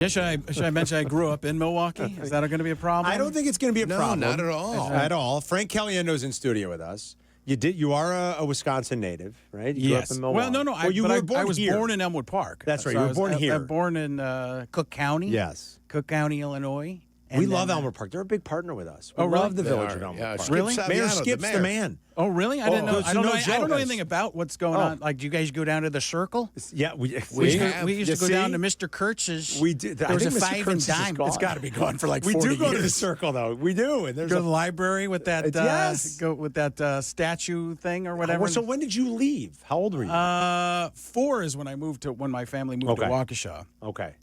Yeah, should I mention I grew up in Milwaukee? Is that going to be a problem? I don't think it's going to be a problem. No, not at all. At all. Frank Caliendo's in studio with us. You are a Wisconsin native, right? You grew up in Milwaukee. Well, no. I was born in Elmwood Park. That's right. So You were born here. I was born in Cook County. Yes. Cook County, Illinois. We love Elmwood Park. They're a big partner with us. We love the village of Elmwood Park. Really? Mayor Skip's the man. Oh, really? I didn't know. I don't know joke. anything about what's going on. Like, do you guys go down to the Circle? Yeah, we used to go down to Mr. Kurtz's. We did. There was a 5 and dime. It's got to be gone for like 40 years. We do go to the Circle, though. We do. And there's go to the library with that. Yes. Go with that statue thing or whatever. So when did you leave? How old were you? 4 is when my family moved to Waukesha,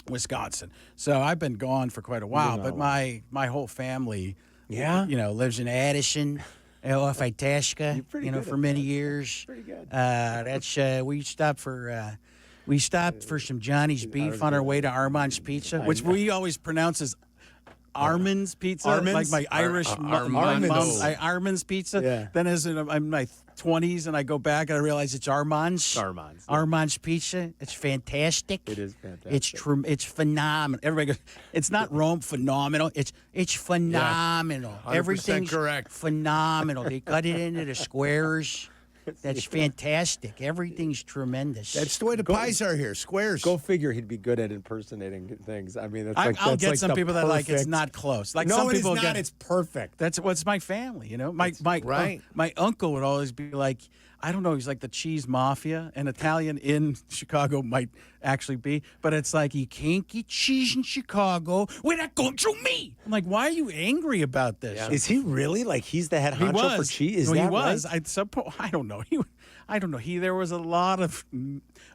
Wisconsin. So I've been gone for quite a while. But my whole family, lives in Addison. Off Itasca, for many years. Pretty good. That's we stopped for some Johnny's beef on our way to Armand's Pizza, which we always pronounce as Armand's Pizza, like my Irish mom's Armand's Pizza. Yeah. Then as I'm in my 20s and I go back and I realize it's Armand's. Armand's Pizza. It's fantastic. It is fantastic. It's phenomenal. Everybody goes, it's not Rome phenomenal. It's phenomenal. Yeah, everything's correct. Phenomenal. They cut it into the squares. That's fantastic. Everything's tremendous. That's the way the pies are here. Squares. Go figure he'd be good at impersonating things. I mean, I'll get some people that like it's not close. Like no, some people it's not. It's perfect. That's what's my family. My uncle would always be like, I don't know. He's like the cheese mafia, and Italian in Chicago might actually be, but it's like you can't get cheese in Chicago without going through me. I'm like, why are you angry about this? Yeah. Is he really like he's the head honcho for cheese? He was. Right? I don't know. I don't know. There was a lot of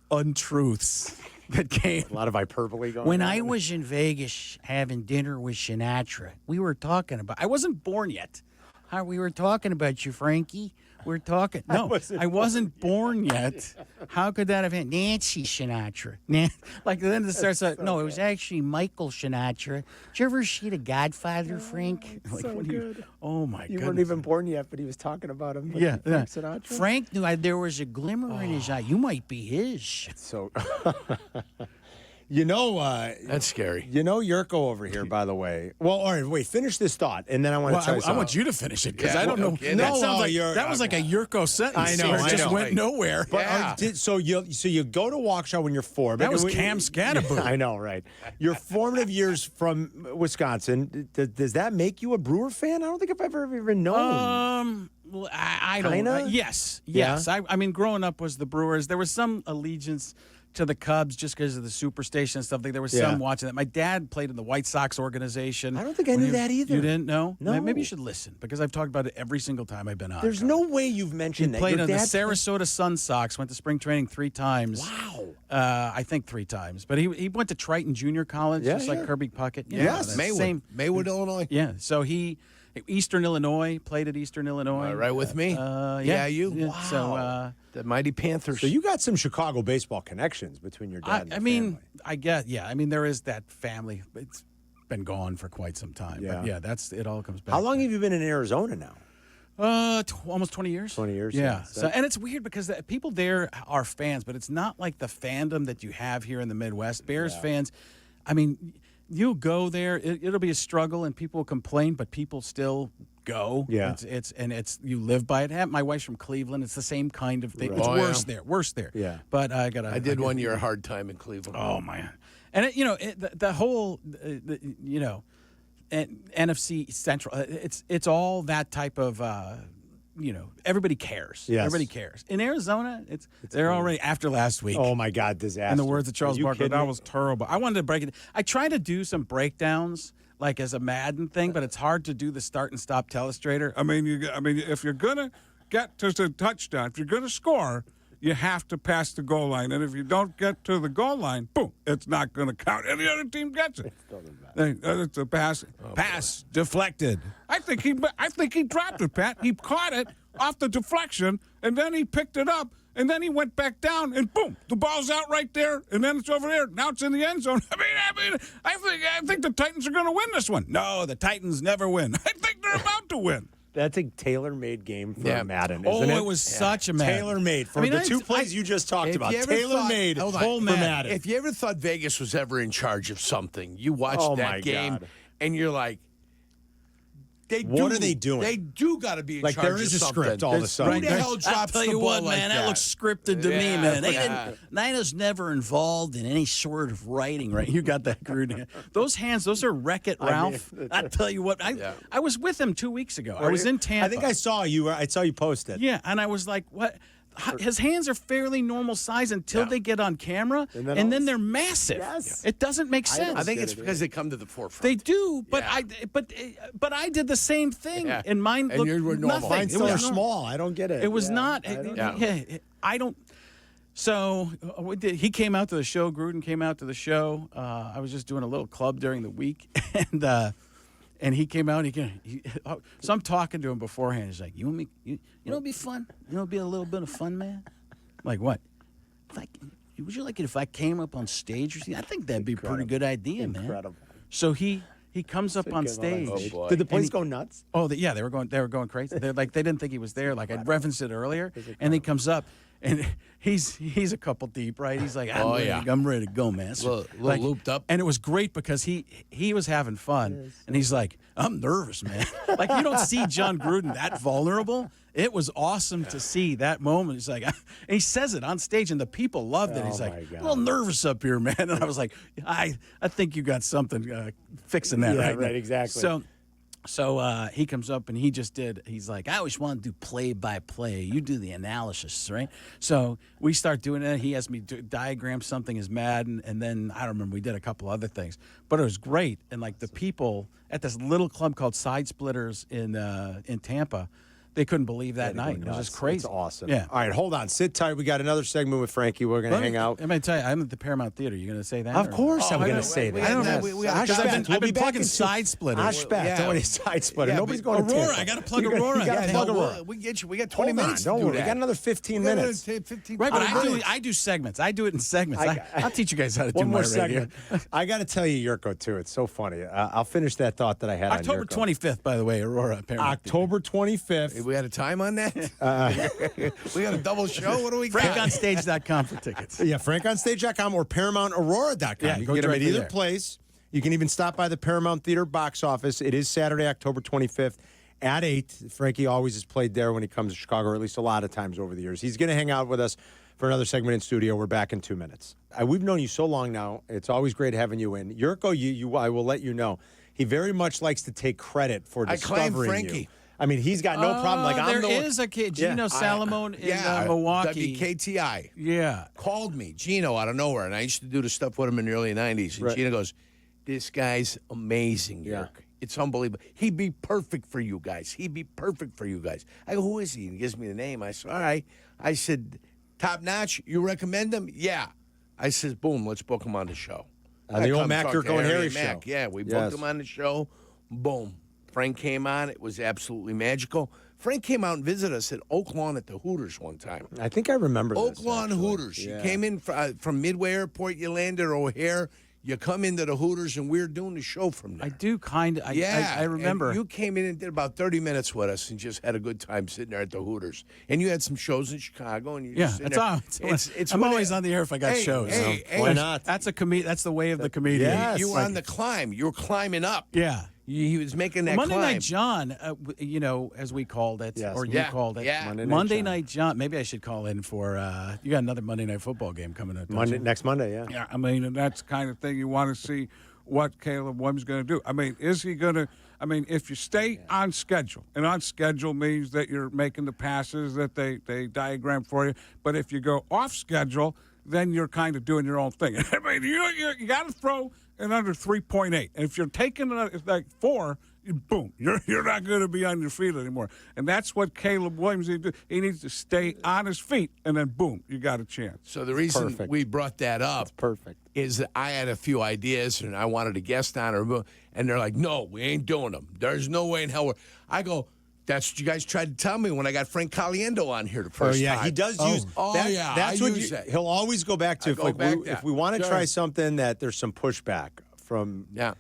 untruths that came. A lot of hyperbole going on. When I was in Vegas having dinner with Sinatra, we were talking about. I wasn't born yet. We were talking about you, Frankie. We're talking. No, I wasn't born yet. How could that have been? Nancy Sinatra. Like then it starts out. No, it was actually Michael Sinatra. Did you ever see The Godfather, Frank? Like, so good. Oh my God! You weren't even born yet, but he was talking about him. Yeah, Frank Sinatra. Frank knew there was a glimmer in his eye. You might be his. So. That's scary. Jurko over here, by the way. Well, all right, wait, finish this thought, and then I want to tell you something. I want you to finish it, because I don't know. Okay, that was like a Jurko sentence. I know. It just went nowhere. But so you go to Waukesha when you're 4. That was Cam Scatterboot. I know, right? Your formative years from Wisconsin, does that make you a Brewer fan? I don't think I've ever even known. Well, I don't. Yes. Yeah? I mean, growing up was the Brewers. There was some allegiance to the Cubs just because of the Superstation and stuff. Like there was some watching that. My dad played in the White Sox organization. I don't think I knew that either. You didn't know? No. Maybe you should listen, because I've talked about it every single time I've been on. There's no way you've mentioned that. He played on the Sarasota Sun Sox, went to spring training 3 times. Wow. I think 3 times. But he went to Triton Junior College, just like Kirby Puckett. Yes. Maywood, Illinois. Yeah. So Eastern Illinois, played at Eastern Illinois. Right with me. You. Wow. So, the Mighty Panthers. So you got some Chicago baseball connections between your dad and the family. I guess, I mean, there is that family. It's been gone for quite some time. Yeah. But it all comes back. How long have you been in Arizona now? Almost 20 years. 20 years. Yeah. So, and it's weird because people there are fans, but it's not like the fandom that you have here in the Midwest. Bears fans, I mean, you'll go there, it'll be a struggle, and people will complain, but people still go. Yeah. It's you live by it. My wife's from Cleveland. It's the same kind of thing. Right. It's worse there. Yeah. But I did 1 year a hard time in Cleveland. Oh man. And the whole NFC Central, it's all that type of everybody cares. Yes. Everybody cares. In Arizona, they're already after last week. Oh my God, disaster. In the words of Charles Barkley, that was terrible. I wanted to break it. I try to do some breakdowns like as a Madden thing, but it's hard to do the start and stop telestrator. I mean, if you're gonna get to the touchdown, if you're gonna score, you have to pass the goal line, and if you don't get to the goal line, boom, it's not going to count. Any other team gets it. It's a pass. Pass deflected. I think he dropped it, Pat. He caught it off the deflection, and then he picked it up, and then he went back down, and boom, the ball's out right there, and then it's over there. Now it's in the end zone. I think the Titans are going to win this one. No, the Titans never win. I think they're about to win. That's a tailor-made game for Madden, Oh, isn't it? it was such a Madden. Tailor-made for the two plays you just talked about. Tailor-made for Madden. If you ever thought Vegas was ever in charge of something, you watched my that game God. and you're like, What are they doing? They do got to be in Like, charge there is of a something. script all of a sudden. Who the hell drops I'll tell the you ball what, like man, that? that looks scripted to me, Yeah, man. yeah. Nina's never involved in any sort of writing, right? You got that, Gruden. Those hands, those are Wreck-It Ralph. I tell you what, I was with him 2 weeks ago. I was in Tampa. I think I saw you. I saw you post it. Yeah, and I was like, what? His hands are fairly normal size until they get on camera, and then they're massive. Yes. It doesn't make sense. I think it's because they come to the forefront. They do, but Yeah. but I did the same thing, and mine And looked yours were normal. nothing. Mine It still was are normal. small. I don't get it. It was not. I I don't. So he came out to the show. Gruden came out to the show. I was just doing a little club during the week, and he came out. So I'm talking to him beforehand. He's like, "You want me? You know, it'd be fun. You know, it'd be a little bit of fun, man." I'm like, what? Would you like it if I came up on stage or something? I think that'd be a pretty good idea, man. Incredible. So he comes up on stage. Oh, boy. Did the place And go nuts? Oh, they were going crazy. They're like, they didn't think he was there. Like, I referenced it earlier, and he comes up, and he's a couple deep, right? He's like, I'm ready to go, man. So, Little looped up. and it was great because he was having fun, and he's like, I'm nervous, man. Like, you don't see John Gruden that vulnerable. It was awesome to see that moment. He's like, and he says it on stage, and the people loved it. He's like, a little nervous up here, man. And I was like, I think you got something fixing that right now. Exactly. So he comes up and he's like, I always want to do play-by-play. You do the analysis, right? So we start doing it. He has me diagram something as Madden, and then, I don't remember, we did a couple other things. But it was great. And, like, the people at this little club called Side Splitters in Tampa, they couldn't believe that night. It was just crazy. It's awesome. Yeah. All right, hold on. Sit tight. We got another segment with Frankie. We're going to hang out. I'm going to tell you, I'm at the Paramount Theater. You going to say that? Of course I'm going to say that. I don't know. Because I've been plugging Side Splitters. Ashback. Don't worry, Side Splitter. Nobody's going to Aurora. Tampa. I got to plug Aurora. You got to plug Aurora. We get you. We got 20 Hold on. minutes. Don't to do worry. We that. got another 15 minutes. 15 Right, but minutes. I do segments. I do it in segments. I'll teach you guys how to do One more my radio. segment. I got to tell you, Jurko, too. It's so funny. I'll finish that thought that I had October on Jurko. 25th, by the way, Aurora. Paramount October 25th. We had a time on that? We got a double show? What do we got? FrankOnStage.com for tickets. Yeah, FrankOnStage.com or ParamountAurora.com. Yeah, you go can get them at directly either there. place. You can even stop by the Paramount Theater box office. It is Saturday, October 25th at 8. Frankie always has played there when he comes to Chicago, or at least a lot of times over the years. He's going to hang out with us for another segment in studio. We're back in 2 minutes. We've known you so long now. It's always great having you in. Jurko, I will let you know, he very much likes to take credit for discovering claim Frankie. you. I mean, he's got no problem. Like, I'm there is a kid, Gino Salamone in Milwaukee. WKTI. Yeah. Called me, Gino, out of nowhere, and I used to do the stuff with him in the early 90s. And Gino goes, this guy's amazing, Yerk. It's unbelievable. He'd be perfect for you guys. He'd be perfect for you guys. I go, who is he? And he gives me the name. I said, all right. I said, top notch, you recommend him? Yeah. I said, boom, let's book him on the show. The old Mac, Jurko, and Harry show. Yeah, we booked him on the show. Boom. Frank came on. It was absolutely magical. Frank came out and visited us at Oak Lawn at the Hooters one time. I think I remember Oak this. Lawn actually. Hooters. Yeah. You came in from Midway Airport. You landed at O'Hare. You come into the Hooters, and we're doing the show from there. I do kind of. I remember. And you came in and did about 30 minutes with us and just had a good time sitting there at the Hooters. And you had some shows in Chicago. And you just sitting there. I'm always on the air if I got shows. Why not? That's That's the way of the comedian. Yes. You were on the climb. You were climbing up. Yeah. He was making that Monday climb. Night John, as we called it, Yes. or you called it. Yeah. Monday Night John. Maybe I should call in for. You got another Monday Night Football game coming up. don't you? Next Monday, yeah. Yeah, I mean, and that's the kind of thing you want to see what Caleb Williams is going to do. I mean, is he going to? I mean, if you stay on schedule, and on schedule means that you're making the passes that they diagram for you. But if you go off schedule, then you're kind of doing your own thing. I mean, you got to throw in under 3.8. And if you're taking it like 4, boom, you're not going to be on your feet anymore. And that's what Caleb Williams needs to do. He needs to stay on his feet, and then boom, you got a chance. So the reason we brought that up is that I had a few ideas, and I wanted a guest on her, and they're like, no, we ain't doing them. There's no way in hell. I go, that's what you guys tried to tell me when I got Frank Caliendo on here the first time. He does use. That's what he'll always go back to. If we want to try something that there's some pushback from. Yeah.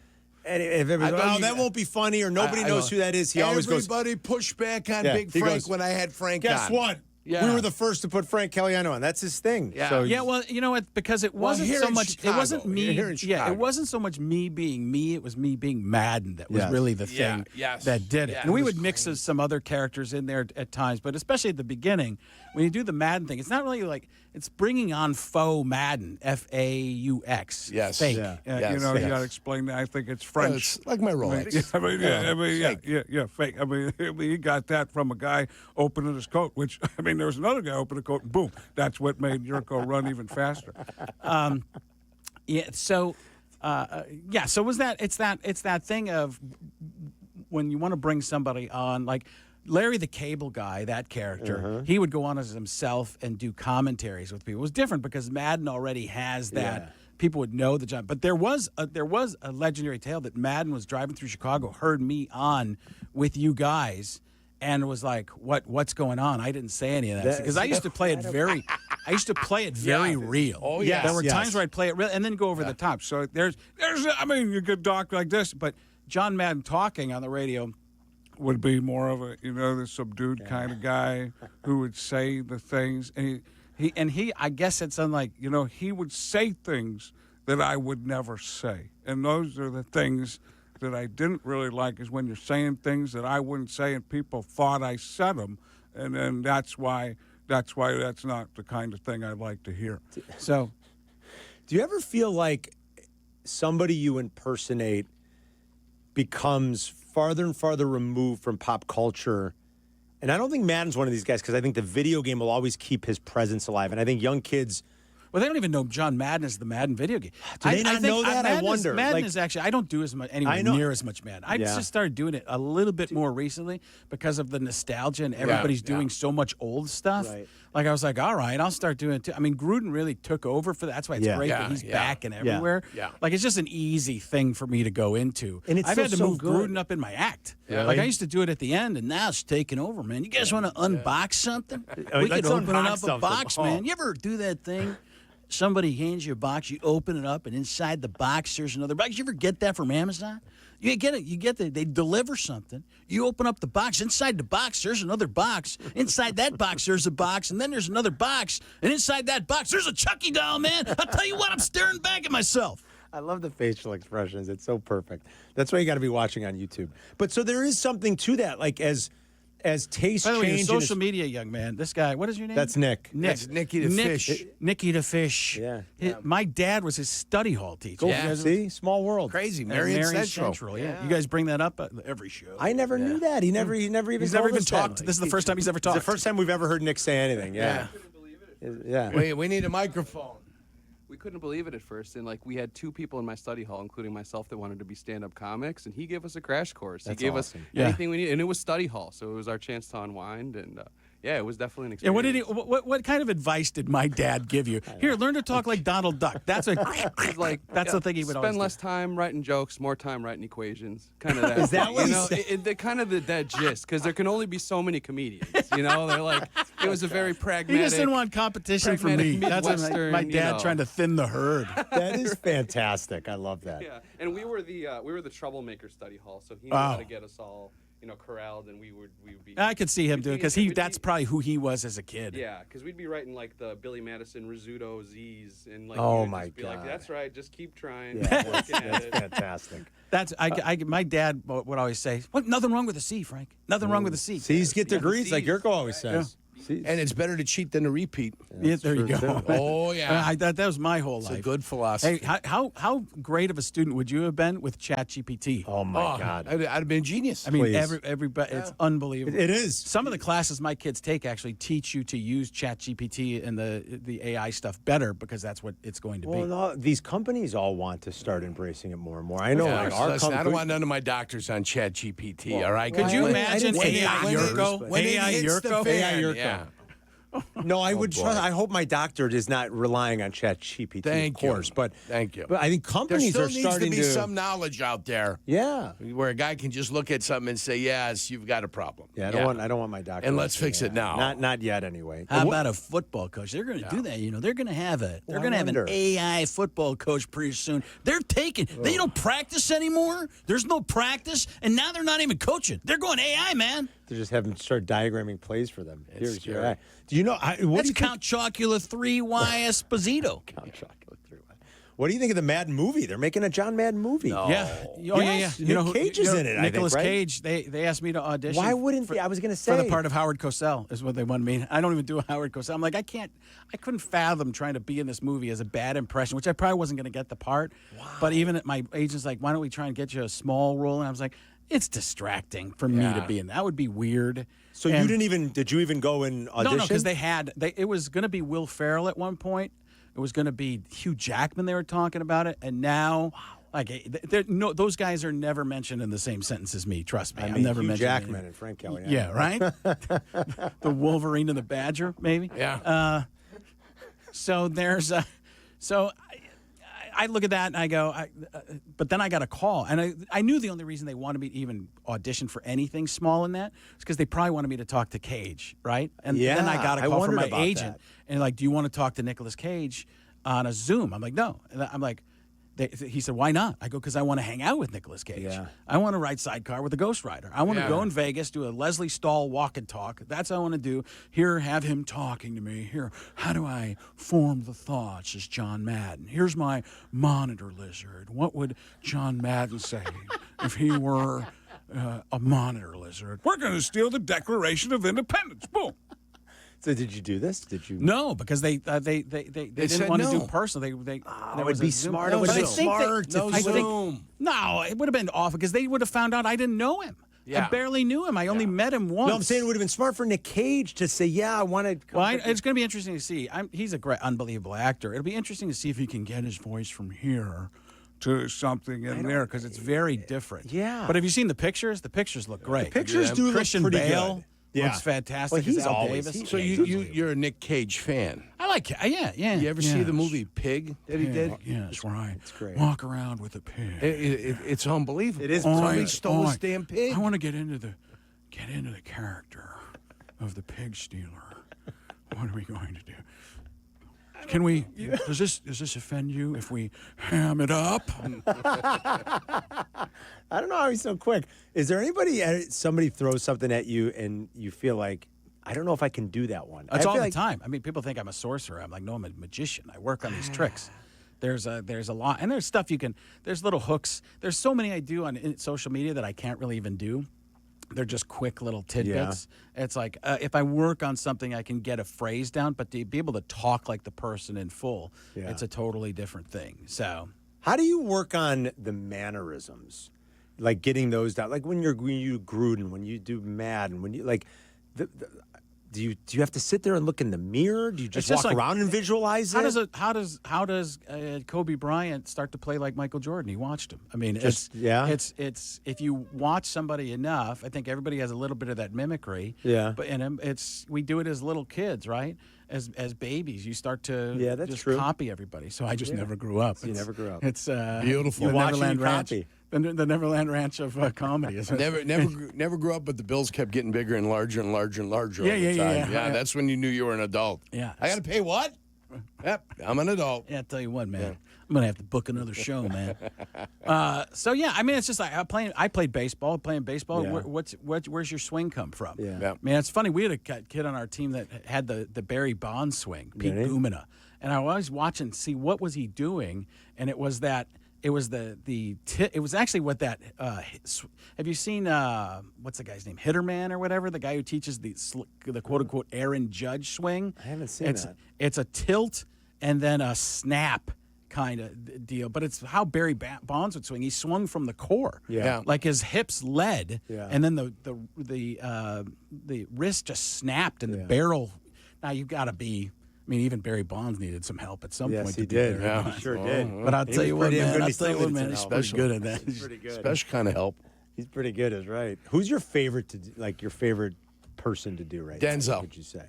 And if it was, that won't be funny, or nobody knows who that is, he always goes. Everybody pushed back on Big Frank when I had Frank Guess on. what? Yeah. We were the first to put Frank Caliendo on. That's his thing. Yeah. So Yeah, well, you know what? Because it wasn't here so in much. Chicago. It wasn't me. Here in Yeah, Chicago. it wasn't so much me being me. It was me being Madden that was Yes. really the thing that did it. Yeah, and we it was would mix some other characters in there at times, but especially at the beginning, when you do the Madden thing, it's not really like it's bringing on faux Madden, FAUX. Yes. Fake. Yeah. You know, you got to explain that. I think it's French. It's like my Rolex. Fake. I mean, he got that from a guy opening his coat, which, I mean, there was another guy opening a coat, and boom, that's what made Jurko run even faster. Yeah. So, So was that? It's that thing of when you want to bring somebody on, like Larry the Cable Guy, that character. He would go on as himself and do commentaries with people. It was different because Madden already has that. Yeah. People would know the John. But there was a legendary tale that Madden was driving through Chicago, heard me on with you guys, and was like, "What's going on?" I didn't say any of that because I used to play it very. I used to play it very real. Oh, yes, there were yes. times where I'd play it real and then go over the top. So there's. I mean, you could talk like this, but John Madden talking on the radio Would be more of a, the subdued kind of guy who would say the things. And he I guess it's unlike, he would say things that I would never say. And those are the things that I didn't really like, is when you're saying things that I wouldn't say and people thought I said them. And then that's why that's not the kind of thing I like to hear. So, do you ever feel like somebody you impersonate becomes farther and farther removed from pop culture? And I don't think Madden's one of these guys, because I think the video game will always keep his presence alive. And I think young kids... well, they don't even know John Madden is the Madden video game. Do they not know that? I wonder. Madden is actually, I don't do as much anywhere near as much Madden. I Yeah. just started doing it a little bit more recently because of the nostalgia and everybody's doing so much old stuff. Right. Like, I was like, all right, I'll start doing it too. I mean, Gruden really took over for that. That's why it's Yeah. great Yeah, that he's yeah. back and everywhere. Yeah. Like, it's just an easy thing for me to go into. And it's I've still had to so move good. Gruden up in my act. Yeah. Like, I used to do it at the end, and now it's taking over, man. You guys want to unbox something? Oh, We could let's open it unbox up a something. box, Oh. man. You ever do that thing? Somebody hands you a box, you open it up, and inside the box there's another box. You ever get that from Amazon? You get it. You get it. They deliver something. You open up the box. Inside the box, there's another box. Inside that box, there's a box, and then there's another box. And inside that box, there's a Chucky doll, man. I'll tell you what, I'm staring back at myself. I love the facial expressions. It's so perfect. That's why you got to be watching on YouTube. But so there is something to that, like as taste By the way, your change. social media young man, this guy, what is your name? That's Nick. That's Nicky the Fish. Nicky the Fish. Yeah. My dad was his study hall teacher. Yeah. See, small world. Crazy. At Marion Central. Yeah. You guys bring that up at every show. I never knew that. He never even. He's never told even us that. talked. This is the first time he's ever It's talked. the first time we've ever heard Nick say anything. Yeah. Yeah. We need a microphone. We couldn't believe it at first, and like we had two people in my study hall, including myself, that wanted to be stand-up comics, and he gave us a crash course. That's he gave awesome. us Yeah. anything we needed, and it was study hall, so it was our chance to unwind, and yeah, it was definitely an Yeah, experience. what did he? What kind of advice did my dad give you? Here, learn to talk like Donald Duck. That's a. It was like That's the thing he would spend always less time writing jokes, more time writing equations. Kind of that. Is that what you he know? said? Kind of that gist, because there can only be so many comedians. You know, they're like it was a very He pragmatic. just didn't want competition from me. pragmatic That's what my Midwestern, dad you know. trying to thin the herd. That is fantastic. I love that. Yeah, and we were the troublemaker study hall, so he knew how to get us all, corralled, and we would be. I could see him doing because Between- that's probably who he was as a kid. Yeah, because we'd be writing like the Billy Madison Rizzuto Z's, and like Oh, he would my just be like, God. "That's right, just keep trying, Yeah, keep working at That's it." fantastic. That's my dad would always say, "What? Nothing wrong with a C, Frank. Nothing wrong with a C." C's get degrees, like C's. Jurko always says. C's. And it's better to cheat than to repeat. Yeah, there you true, go. too. Oh, yeah. That was my whole It's life. a good philosophy. Hey, how great of a student would you have been with ChatGPT? Oh my God. I'd have been a genius. I mean, Please. everybody, it's unbelievable. It is. Some of the classes my kids take actually teach you to use ChatGPT and the AI stuff better because that's what it's going to be. Well, no, these companies all want to start embracing it more and more. I know, Yeah, like our listen, I company. don't want none of my doctors on ChatGPT, all right? Could you I imagine didn't say AI doctors, Jurko? but- When it AI hits the Jurko? fan, AI Jurko. yeah. No, I would boy. trust. I hope my doctor is not relying on ChatGPT. Thank of course, you. but Thank you. But I think There companies still are needs starting to be some knowledge out there. Yeah. Where a guy can just look at something and say, "Yes, you've got a problem." Yeah, I don't want my doctor. And let's listening fix to it that. now. Not yet, anyway. How about a football coach? They're going to do that. They're going to have an AI football coach pretty soon. They're taking. They don't practice anymore. There's no practice, and now they're not even coaching. They're going AI, man. To just have them start diagramming plays for them. Here's your scary. eye. Do you know? What do you Count Chocula 3Y Esposito. Count Chocula 3. What do you think of the Madden movie? They're making a John Madden movie. No. Yeah. Oh, Yes, Nick Cage is in it, I think, Nicolas right? Cage. They asked me to audition. Why wouldn't they? I was going to say for the part of Howard Cosell is what they wanted me. I don't even do a Howard Cosell. I'm like, I couldn't fathom trying to be in this movie as a bad impression, which I probably wasn't going to get the part. Wow. But even my agent's like, why don't we try and get you a small role? And I was like, it's distracting for me to be in. That would be weird. So you didn't even? Did you even go and audition? No, because it was going to be Will Ferrell at one point. It was going to be Hugh Jackman. They were talking about it, and now, those guys are never mentioned in the same sentence as me. Trust me, I'm never Hugh mentioned. Jackman and Frank Caliendo. Yeah, right. The Wolverine and the Badger, maybe. Yeah. So there's I look at that and I go, but then I got a call, and I knew the only reason they wanted me to even audition for anything small in that is because they probably wanted me to talk to Cage, right? And then I got a call from my agent, and like, do you want to talk to Nicolas Cage on a Zoom? I'm like, no. And I'm like, he said, why not? I go, because I want to hang out with Nicolas Cage. Yeah. I want to ride sidecar with the Ghost Rider. I want to go in Vegas, do a Leslie Stahl walk and talk. That's what I want to do. Here, have him talking to me. Here, how do I form the thoughts as John Madden? Here's my monitor lizard. What would John Madden say if he were a monitor lizard? We're going to steal the Declaration of Independence. Boom. So did you do this? Did you? No, because they didn't want to do personal. It would be smart. It would be smart. No, it would have been awful because they would have found out I didn't know him. Yeah. I barely knew him. I only met him once. No, I'm saying it would have been smart for Nick Cage to say, "Yeah, I want to." Well, it's going to be interesting to see. He's a great, unbelievable actor. It'll be interesting to see if he can get his voice from here to something in there because it's very different. Yeah. But have you seen the pictures? The pictures look great. The pictures do look Christian pretty Bale. good. Yeah. Looks fantastic. Well, he's as Al always- Davis. So you're a Nick Cage fan. I like it. Yeah. You ever see the movie Pig that he did? Yes, right. It's great. Walk around with a pig. It's unbelievable. It is. Somebody stole his damn pig. I want to get into the character of the pig stealer. What are we going to do? Can we? Does this offend you if we ham it up? I don't know how he's so quick. Is there somebody throws something at you and you feel like, I don't know if I can do that one? It's all the time. I mean, people think I'm a sorcerer. I'm like, no, I'm a magician. I work on these tricks. There's a lot, and there's stuff there's little hooks. There's so many I do on social media that I can't really even do. They're just quick little tidbits. Yeah. It's like if I work on something, I can get a phrase down, but to be able to talk like the person in full, it's a totally different thing. So, how do you work on the mannerisms, like getting those down? Like when you Gruden, when you do Madden, when you like, do you have to sit there and look in the mirror? Do you just walk around and visualize it? How does Kobe Bryant start to play like Michael Jordan? He watched him. I mean, it's if you watch somebody enough, I think everybody has a little bit of that mimicry. Yeah. But we do it as little kids, right? As babies, you start to just copy everybody. So I just never grew up. You never grew up. It's beautiful. The Neverland Ranch. The Neverland Ranch of comedy. Never grew up, but the bills kept getting bigger and larger and larger and larger all the time. Yeah, that's when you knew you were an adult. Yeah. I got to pay what? Yep, I'm an adult. Yeah, I tell you what, man. Yeah. I'm gonna have to book another show, man. So yeah, I mean, it's just like I played baseball. Playing baseball, where's your swing come from? Yeah. Man, it's funny. We had a kid on our team that had the Barry Bonds swing, Pete Gumina, and I was always watching, see what was he doing, and it was that. It was it was actually what that. Have you seen what's the guy's name? Hitterman or whatever, the guy who teaches the quote unquote Aaron Judge swing. I haven't seen that. It's a tilt and then a snap kind of deal, but it's how Barry Bonds would swing. He swung from the core, like his hips led, and then the wrist just snapped and the barrel. Now you've got to be. I mean, even Barry Bonds needed some help at some point. Yes, he did. Yeah, he sure did. But I'll tell you what, man. He's pretty good at that. He's pretty good. Special kind of help. He's pretty good, is right. Who's your favorite? Your favorite person to do right Denzel. now, what would you say?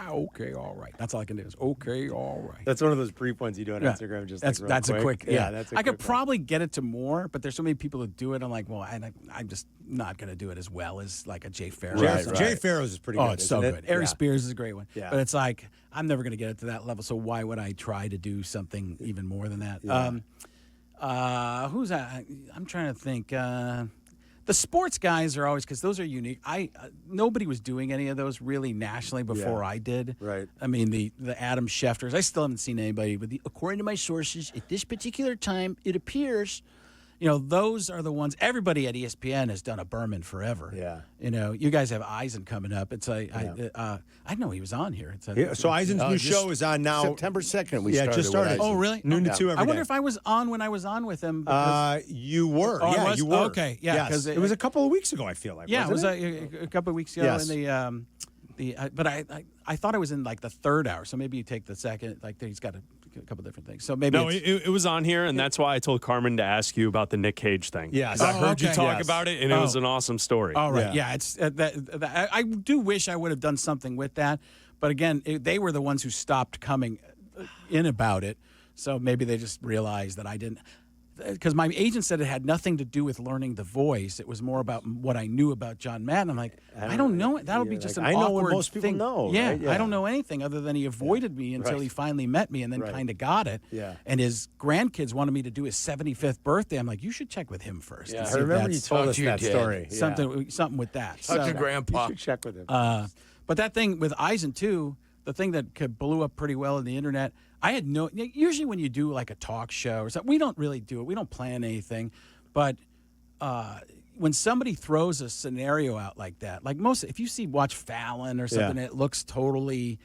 Okay, all right. That's all I can do is okay, all right. That's one of those brief ones you do on Instagram. Just that's like real that's quick. a quick. Yeah, that's a I could quick one. probably get it to more, but there's so many people who do it. I'm like, well, I'm just not going to do it as well as like a Jay Farrow. Jay, or something. Jay Farrow's is pretty good. Oh, it's so isn't good. it? Ari Yeah. Spears is a great one. Yeah. But it's like I'm never going to get it to that level. So why would I try to do something even more than that? Who's that? I'm trying to think. The sports guys are always, because those are unique. Nobody was doing any of those really nationally before I did. Right. I mean, the Adam Schefters. I still haven't seen anybody, but according to my sources, at this particular time, it appears, those are the ones. Everybody at ESPN has done a Berman forever. Yeah. You guys have Eisen coming up. It's I know he was on here. So Eisen's new show is on now. September 2nd. We Yeah, started. just started. with Eisen. Oh, really? Noon to Okay. 2 every I wonder day. if I was on when I was on with him. You were. Oh, I Yeah, was? you were. Okay, yeah, Yes. 'cause it was a couple of weeks ago, I feel like. Yeah, it was wasn't a couple of weeks ago Yes. in but I thought I was in like the third hour, so maybe you take the second. Like he's got a couple different things, so maybe No, it was on here, and that's why I told Carmen to ask you about the Nick Cage thing. Yes. 'Cause I heard you okay. talk Yes. about it, and it was an awesome story. All right, Yeah. yeah, it's I do wish I would have done something with that, but again, they were the ones who stopped coming in about it, so maybe they just realized that I didn't. Because my agent said it had nothing to do with learning the voice. It was more about what I knew about John Madden. I'm like, I don't know it. That'll be just an I know awkward what most people thing. know, Yeah, right? Yeah. I don't know anything other than he avoided me until he finally met me and then kind of got it. Yeah. And his grandkids wanted me to do his 75th birthday. I'm like, you should check with him first. Yeah. and I see I if remember you that's told Talk us to your that dad. story. Yeah. something with that. Talk to So- Grandpa. You should check with him. but that thing with Eisen too, the thing that blew up pretty well on the internet, I had usually when you do like a talk show or something, we don't really do it. We don't plan anything. But when somebody throws a scenario out like that, like if you watch Fallon or something, it looks totally,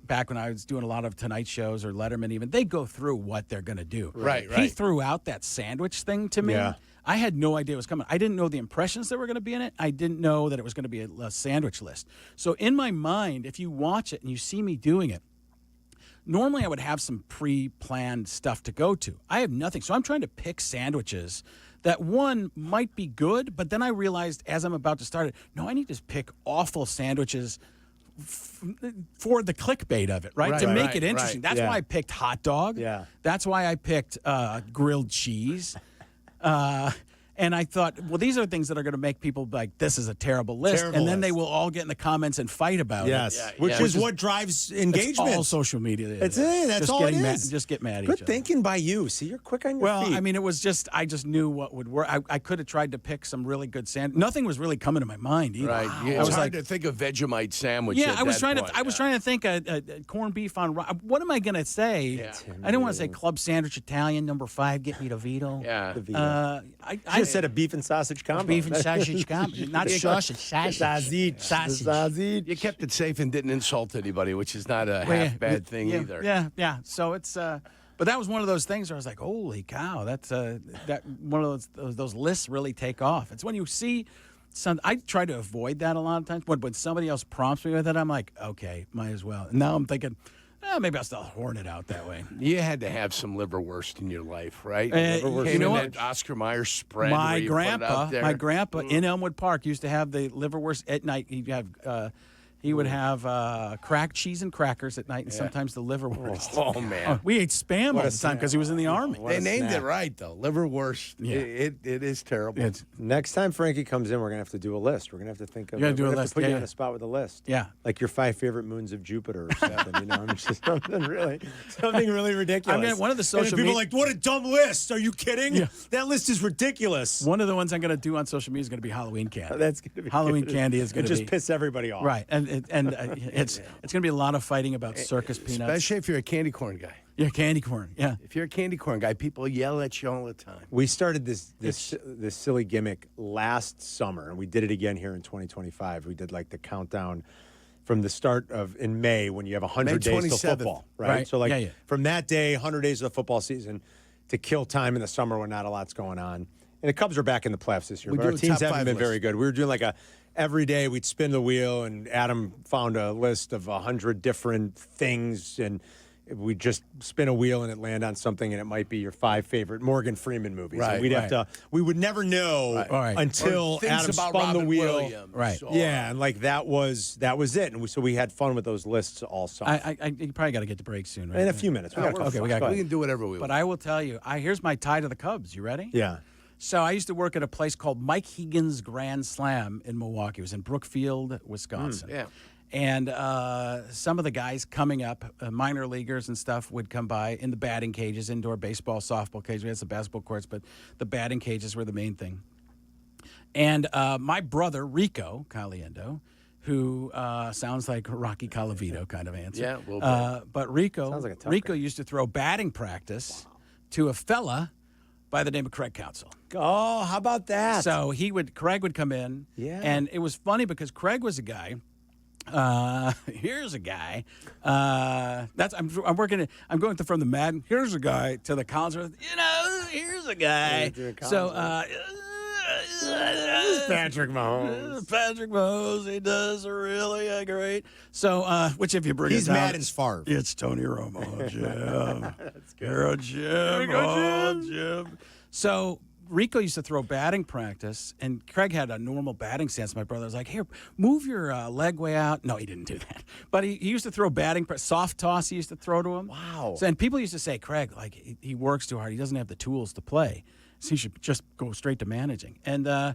back when I was doing a lot of Tonight shows or Letterman even, they go through what they're going to do. Right. He threw out that sandwich thing to me. Yeah. I had no idea it was coming. I didn't know the impressions that were going to be in it. I didn't know that it was going to be a sandwich list. So in my mind, if you watch it and you see me doing it, normally I would have some pre-planned stuff to go to. I have nothing. So I'm trying to pick sandwiches that one might be good, but then I realized as I'm about to start it, no, I need to pick awful sandwiches for the clickbait of it, right? To make it interesting. That's Yeah. why I picked hot dog. Yeah. That's why I picked grilled cheese. And I thought, well, these are things that are going to make people like, this is a terrible list. Terrible and then they list. will all get in the comments and fight about Yes, it. which is what drives engagement. It's all social media. That's it. That's just all getting it mad, is. just get mad at Good each other. thinking by you. See, you're quick on your Well, feet. I mean, I just knew what would work. I could have tried to pick some really good sandwich. Nothing was really coming to my mind either. Right. I It's was hard like, to think of Vegemite sandwich. yeah, at I was that trying point. to. I was trying to think a corned beef on. What am I going to say? Yeah. I didn't want to say club sandwich Italian #5. Get me the Vito. Yeah. I just said a beef and sausage combo. beef and sausage combo, not sausage. Sausage. Sausage. You kept it safe and didn't insult anybody, which is not a half bad thing either. Yeah. So it's. But that was one of those things where I was like, "Holy cow!" That's that one of those lists really take off. It's when you see. I try to avoid that a lot of times. When somebody else prompts me with it, I'm like, okay, might as well. And now I'm thinking, maybe I'll still horn it out that way. You had to have some liverwurst in your life, right? You Came know in what? that Oscar Mayer spread. My where you put it grandpa, out there. in Elmwood Park used to have the liverwurst at night. He would have cracked cheese and crackers at night, and sometimes the liverwurst. Oh man, We ate Spam all the time because he was in the army. they named it right though. Liverwurst. Yeah. It is terrible. Next time Frankie comes in, we're gonna have to do a list. We're gonna have to think of. You gotta do we're a gonna have list, to put you yeah, on yeah. a spot with a list. Yeah. like your 5 favorite moons of Jupiter or something. It's just something really ridiculous. I mean, one of the And social people media- are like, what a dumb list! Are you kidding? Yeah. That list is ridiculous. One of the ones I'm going to do on social media is going to be Halloween candy. That's gonna be Halloween good. candy is going And to just piss everybody off. right, and it's going to be a lot of fighting about circus peanuts. Especially if you're a candy corn guy. Yeah, candy corn. Yeah. If you're a candy corn guy, people yell at you all the time. We started this silly gimmick last summer, and we did it again here in 2025. We did like the countdown from the start of in May when you have 100 May days till 27th. football, right? Right. So like Yeah, yeah. from that day, 100 days of the football season to kill time in the summer when not a lot's going on. And the Cubs are back in the playoffs this year, We but do our a teams top haven't five been list. very good. We were doing like every day we'd spin the wheel, and Adam found a list of 100 different things, and we just spin a wheel and it land on something, and it might be your 5 favorite Morgan Freeman movies. Right, and we'd have to. We would never know until Or things Adam about spun the Robin wheel. Williams, Right. or- Yeah, and like that was it, and so we had fun with those lists all summer. You probably got to get to break soon, right? In a few minutes, we got okay, we got. We can do whatever we But want. I will tell you, here's my tie to the Cubs. You ready? Yeah. So I used to work at a place called Mike Higgins Grand Slam in Milwaukee. It was in Brookfield, Wisconsin. Yeah. And some of the guys coming up, minor leaguers and stuff, would come by in the batting cages, indoor baseball, softball cages. We had some basketball courts, but the batting cages were the main thing. And my brother, Rico Caliendo, who sounds like Rocky Colavito kind of answer. Yeah, a little bit. But Rico, Sounds like a tough Rico used to throw batting practice to a fella by the name of Craig Counsell. Oh, how about that? So Craig would come in, and it was funny because Craig was a guy. Here's a guy. I'm going from the Madden. Here's a guy to the Collins. Here's a guy. So Patrick Mahomes. Patrick Mahomes. He does really great. So which if you bring He's it down, Madden's Favre. it's Tony Romo, Jim. Hero Jim. Jim. So Rico used to throw batting practice, and Craig had a normal batting stance. My brother was like, "Here, move your leg way out." No, he didn't do that. But he used to throw batting soft toss. He used to throw to him. Wow. So, and people used to say, "Craig, like he works too hard. He doesn't have the tools to play. So he should just go straight to managing." And no,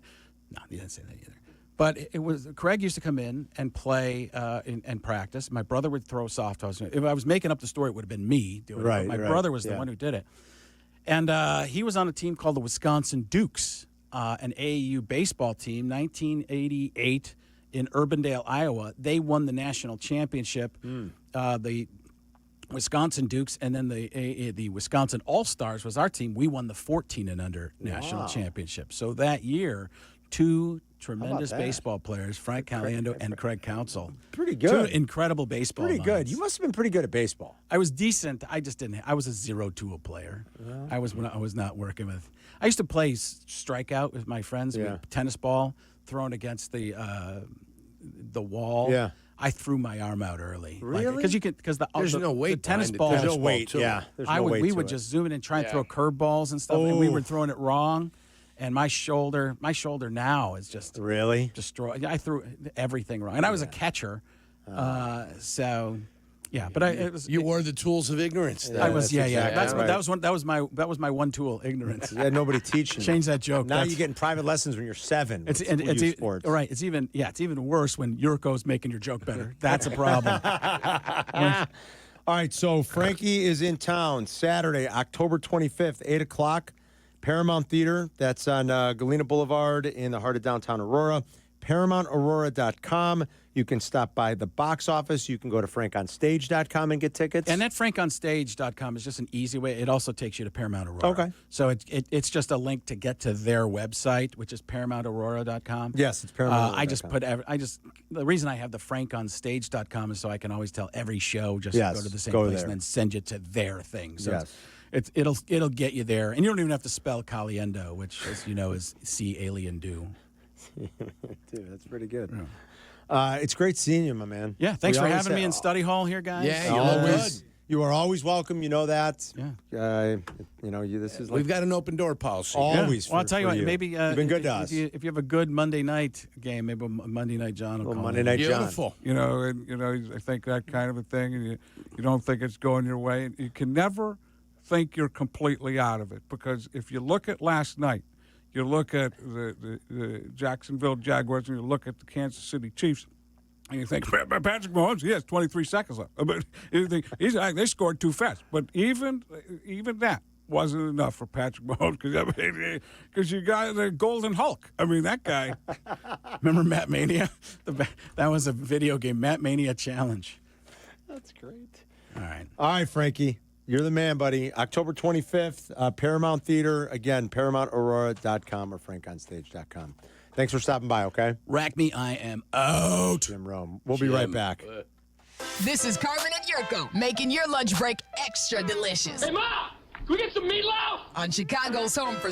he didn't say that either. But it was Craig used to come in and play and practice. My brother would throw soft toss. If I was making up the story, it would have been me doing it. Right, But my right, brother was the yeah. one who did it. And he was on a team called the Wisconsin Dukes, an AAU baseball team, 1988 in Urbandale, Iowa. They won the national championship. The Wisconsin Dukes, and then the Wisconsin All-Stars was our team. We won the 14 and under national championship. So that year, 2 tremendous that? baseball players, Frank Caliendo and Craig Counsell. Pretty good. 2 incredible baseball Pretty good. minds. You must have been pretty good at baseball. I was decent. I just didn't. I was a 0-tool player. I was not working with. I used to play strikeout with my friends. Yeah. Tennis ball thrown against the wall. Yeah. I threw my arm out early. Really? Because There's no weight the tennis behind it. ball. There's There's no no weight. too. Yeah. There's no weight We to would it. just zoom in and try and Yeah. throw curveballs and stuff, and we Oh. were throwing it wrong. And my shoulder now is just Really? destroyed. I threw everything wrong, and I was a catcher. So, yeah. But it was. You were the tools of ignorance. I was, that's yeah. exactly That's right. that was my one tool, ignorance. You had nobody teaching. Change that joke. Now That's- you're getting private lessons when you're 7. It's with it's youth sports. right. It's even worse when Jurko's making your joke better. That's a problem. All right, so Frankie is in town Saturday, October 25th, 8 o'clock, Paramount Theater. That's on Galena Boulevard in the heart of downtown Aurora. ParamountAurora.com. You can stop by the box office. You can go to FrankOnStage.com and get tickets. And that FrankOnStage.com is just an easy way. It also takes you to Paramount Aurora. Okay. So it's just a link to get to their website, which is ParamountAurora.com. Yes, it's ParamountAurora.com. The reason I have the FrankOnStage.com is so I can always tell every show just Yes, go to the same go place there. and then send you to their thing. So Yes. it'll get you there, and you don't even have to spell Caliendo, which, as you know, is C alien do. Dude, that's pretty good. It's great seeing you, my man. Yeah, thanks We for always having me have- in study hall here, guys. Yeah, you Always. look good. You are always welcome. You know that. Yeah. This is like We've got an open door policy. always. Well, I'll for- tell you for what. Maybe You've been good to us. If you have a good Monday night game, maybe Monday Night John will call Monday in. Night John. Beautiful. I think that kind of a thing, and you don't think it's going your way. And you can never think you're completely out of it, because if you look at last night, you look at the Jacksonville Jaguars, and you look at the Kansas City Chiefs, and you think, Patrick Mahomes, he has 23 seconds left. But you think they scored too fast. But even that wasn't enough for Patrick Mahomes, because you got the Golden Hulk. I mean, that guy. Remember Matt Mania? That was a video game, Matt Mania Challenge. That's great. All right. All right, Frankie. You're the man, buddy. October 25th, Paramount Theater. Again, ParamountAurora.com or FrankOnStage.com. Thanks for stopping by, okay? Rack me, I am out. Jim Rome. We'll be right back. This is Carmen and Jurko, making your lunch break extra delicious. Hey, Ma! Can we get some meatloaf? On Chicago's home for